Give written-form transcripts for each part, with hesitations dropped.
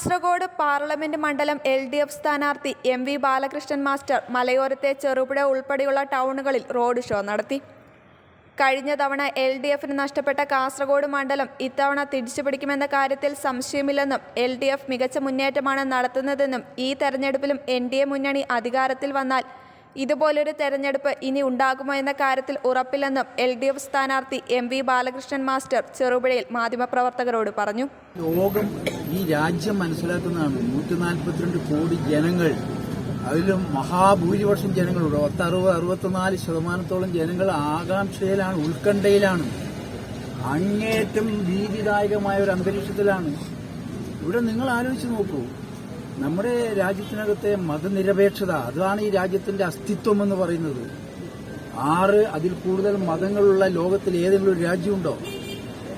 Kasaragod parliament മണ്ഡലം LDF സ്ഥാനാർത്ഥി MV Balakrishnan master മലയോരത്തെ Cherupuzha ഉൾപ്പെടെയുള്ള ടൗണുകളിൽ റോഡ് ഷോ നടത്തി. കഴിഞ്ഞ തവണ LDFന് നഷ്ടപ്പെട്ട കാസർഗോഡ് മണ്ഡലം ഇത്തവണ തിരിച്ചുപിടിക്കുമെന്ന കാര്യത്തിൽ സംശയമില്ലെന്നും LDF മികച്ച മുന്നേറ്റമാണ് നടത്തുന്നതെന്നും ഈ തെരഞ്ഞെടുപ്പിലും NDA മുന്നണി അധികാരത്തിൽ വന്നാൽ ഇതുപോലൊരു തെരഞ്ഞെടുപ്പ് ഇനി ഉണ്ടാകുമോ എന്ന കാര്യത്തിൽ ഉറപ്പില്ലെന്നും LDF സ്ഥാനാർത്ഥി MV ബാലകൃഷ്ണൻ മാസ്റ്റർ ചെറുപുഴയിൽ മാധ്യമപ്രവർത്തകരോട് പറഞ്ഞു. ലോകം ഈ രാജ്യം മനസ്സിലാക്കുന്നതാണ്. 142 കോടി ജനങ്ങൾ, അതിലും മഹാഭൂരിപക്ഷം ജനങ്ങളുണ്ട്. 64% ജനങ്ങൾ ആകാംക്ഷയിലാണ്, ഉത്കണ്ഠയിലാണ്, അങ്ങേറ്റം ഭീതിദായകമായ ഒരു അന്തരീക്ഷത്തിലാണ്. ഇവിടെ നിങ്ങൾ ആലോചിച്ച് നോക്കൂ, നമ്മുടെ രാജ്യത്തിനകത്തെ മതനിരപേക്ഷത, അതാണ് ഈ രാജ്യത്തിന്റെ അസ്തിത്വം എന്ന് പറയുന്നത്. 6 അതിൽ കൂടുതൽ മതങ്ങളുള്ള ലോകത്തിൽ ഏതെങ്കിലും ഒരു രാജ്യമുണ്ടോ?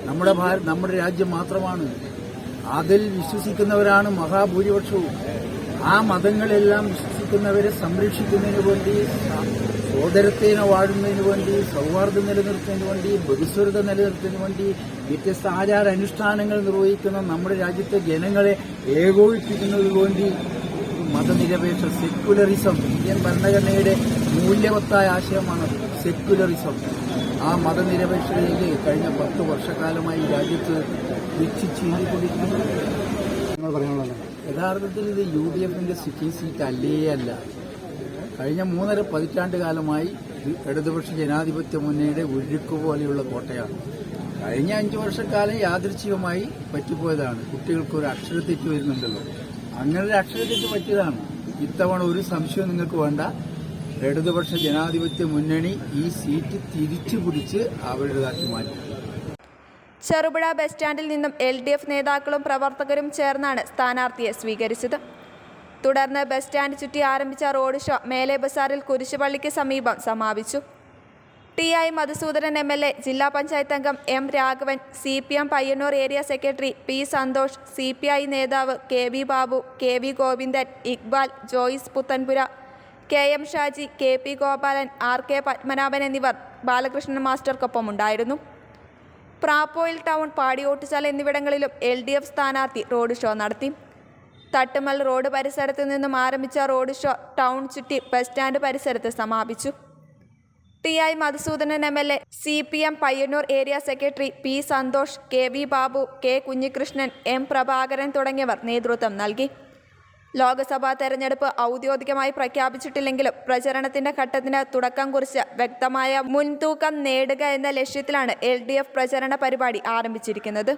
നമ്മുടെ രാജ്യം മാത്രമാണ്. അതിൽ വിശ്വസിക്കുന്നവരാണ് മഹാഭൂരിപക്ഷവും. ആ മതങ്ങളെല്ലാം വിശ്വസിക്കുന്നവരെ സംരക്ഷിക്കുന്നതിന് വേണ്ടി, സോദരത്തേനെ വാഴുന്നതിന് വേണ്ടി, സൗഹാർദ്ദം നിലനിർത്തുന്നതിന് വേണ്ടി, ബഹുസ്വരത നിലനിർത്തുന്നതിന് വേണ്ടി, വ്യത്യസ്ത ആചാരാനുഷ്ഠാനങ്ങൾ നിർവഹിക്കുന്ന നമ്മുടെ രാജ്യത്തെ ജനങ്ങളെ ഏകോപിപ്പിക്കുന്നതിന് വേണ്ടി മതനിരപേക്ഷ സെക്യുലറിസം, ഇന്ത്യൻ ഭരണഘടനയുടെ മൂല്യവത്തായ ആശയമാണ് സെക്യുലറിസം. ആ മതനിരപേക്ഷതയിലേക്ക് കഴിഞ്ഞ 10 വർഷക്കാലമായി രാജ്യത്ത് വീക്ഷിച്ചുകൊണ്ടിരിക്കുന്നു. യഥാർത്ഥത്തിൽ ഇത് UDFന്റെ സിറ്റിംഗ് സീറ്റ് അല്ല. കഴിഞ്ഞ 3.5 പതിറ്റാണ്ട് കാലമായി ഇടതുപക്ഷ ജനാധിപത്യ മുന്നണിയുടെ ഉരുക്ക് പോലെയുള്ള കോട്ടയാണ്. കഴിഞ്ഞ 5 വർഷക്കാലം യാദൃച്ഛികമായി പറ്റിപ്പോയതാണ്. കുട്ടികൾക്ക് ഒരു അക്ഷരത്തെറ്റ് വരുന്നുണ്ടല്ലോ, അങ്ങനെ ഒരു അക്ഷരത്തെറ്റ് പറ്റിയതാണ്. ഇത്തവണ ഒരു സംശയവും നിങ്ങൾക്ക് വേണ്ട, ഇടതുപക്ഷ ജനാധിപത്യ മുന്നണി ഈ സീറ്റ് തിരിച്ചു പിടിച്ച് അവരുടേതാക്കി മാറ്റി. ചെറുപുഴ ബസ് സ്റ്റാൻഡിൽ നിന്നും LDF നേതാക്കളും പ്രവർത്തകരും ചേർന്നാണ് സ്ഥാനാർത്ഥിയെ സ്വീകരിച്ചത്. തുടർന്ന് ബസ് സ്റ്റാൻഡ് ചുറ്റി ആരംഭിച്ച റോഡ് ഷോ മേലെ ബസാറിൽ കുരിശുപള്ളിക്ക് സമീപം സമാപിച്ചു. TI മധുസൂദനൻ MLA, ജില്ലാ പഞ്ചായത്ത് അംഗം M Raghavan, CPM Payyanur area secretary P Santhosh, CPI നേതാവ് KV Babu, KV Govindan, Iqbal, Joyce Puthenpura, KM Shaji, KP Gopalan, RK Padmanabhan എന്നിവർ ബാലകൃഷ്ണൻ മാസ്റ്റർക്കൊപ്പമുണ്ടായിരുന്നു. പ്രാപ്പോയിൽ ടൗൺ, പാടിയോട്ടുചാൽ എന്നിവിടങ്ങളിലും LDF സ്ഥാനാർത്ഥി റോഡ് ഷോ നടത്തി. തട്ടുമൽ റോഡ് പരിസരത്ത് നിന്നും ആരംഭിച്ച റോഡ് ഷോ ടൗൺ ചുറ്റി ബസ് സ്റ്റാൻഡ് പരിസരത്ത് സമാപിച്ചു. TI Madhusoodanan MLA, CPM Payyanur area secretary P Santhosh, KV Babu, K Kunhikrishnan, M Prabhakaran തുടങ്ങിയവർ നേതൃത്വം നൽകി. ലോക്സഭാ തെരഞ്ഞെടുപ്പ് ഔദ്യോഗികമായി പ്രഖ്യാപിച്ചിട്ടില്ലെങ്കിലും പ്രചരണത്തിന്റെ ഘട്ടത്തിന് തുടക്കം കുറിച്ച് വ്യക്തമായ മുൻതൂക്കം നേടുക എന്ന ലക്ഷ്യത്തിലാണ് LDF പ്രചരണ പരിപാടി ആരംഭിച്ചിരിക്കുന്നത്.